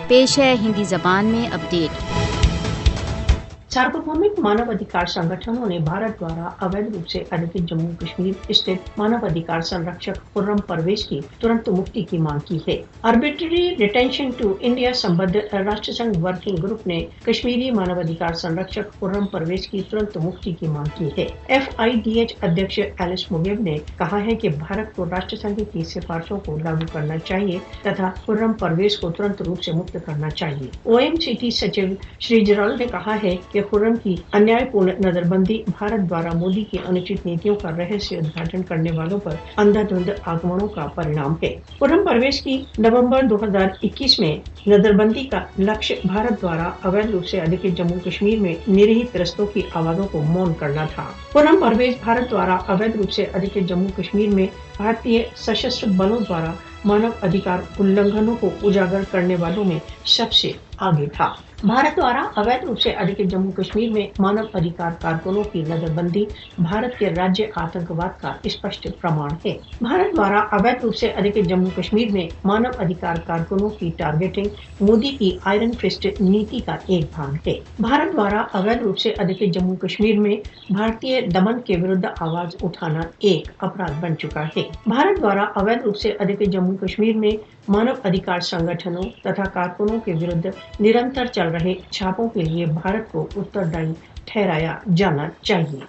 پیش ہے ہندی زبان میں اپڈیٹ۔ सार्वभौमिक मानव अधिकार संगठनों ने भारत द्वारा अवैध रूप से अधिकृत जम्मू कश्मीर स्थित मानव अधिकार संरक्षक खुर्रम परवेज की तुरंत मुक्ति की मांग की है। आर्बिट्ररी डिटेंशन टू इंडिया संबद्ध राष्ट्रसंघ वर्किंग ग्रुप ने कश्मीरी मानव अधिकार संरक्षक खुर्रम परवेज की तुरंत मुक्ति की मांग की है। FIDH अध्यक्ष एलिस मुगेब ने कहा है कि भारत को राष्ट्रसंघ की सिफारिशों को लागू करना चाहिए तथा खुर्रम परवेज को तुरंत रूप से मुक्त करना चाहिए। OMCT सचिव श्रीजरल ने कहा है कि खुर्रम की अन्यायपूर्ण नजरबंदी भारत द्वारा मोदी की अनुचित नीतियों का रहस्य उद्घाटन करने वालों पर अंधाधुंध आक्रमणों का परिणाम है। खुर्रम परवेज की नवंबर 2021 में नजरबंदी का लक्ष्य भारत द्वारा अवैध रूप से अधिकृत जम्मू कश्मीर में निरीह त्रस्तों की आवाजों को मौन करना था। खुर्रम परवेज भारत द्वारा अवैध रूप से अधिकृत जम्मू कश्मीर में भारतीय सशस्त्र बलों द्वारा मानव अधिकार उल्लंघनों को उजागर करने वालों में सबसे आगे था। भारत द्वारा अवैध रूप से अधिकृत जम्मू कश्मीर में मानव अधिकार कारकुनों की नजरबंदी भारत के राज्य आतंकवाद का स्पष्ट प्रमाण है। भारत द्वारा अवैध रूप से अधिकृत जम्मू कश्मीर में मानव अधिकार कारकुनों की टारगेटिंग मोदी की आयरन फिस्ट नीति का एक भाग है। भारत द्वारा अवैध रूप से अधिकृत जम्मू कश्मीर में भारतीय दमन के विरुद्ध आवाज उठाना एक अपराध बन चुका है। भारत द्वारा अवैध रूप से अधिकृत जम्मू कश्मीर में मानव अधिकार संगठनों तथा कारकुनों के विरुद्ध निरंतर चल रहे छापों के लिए भारत को उत्तरदायी ठहराया जाना चाहिए।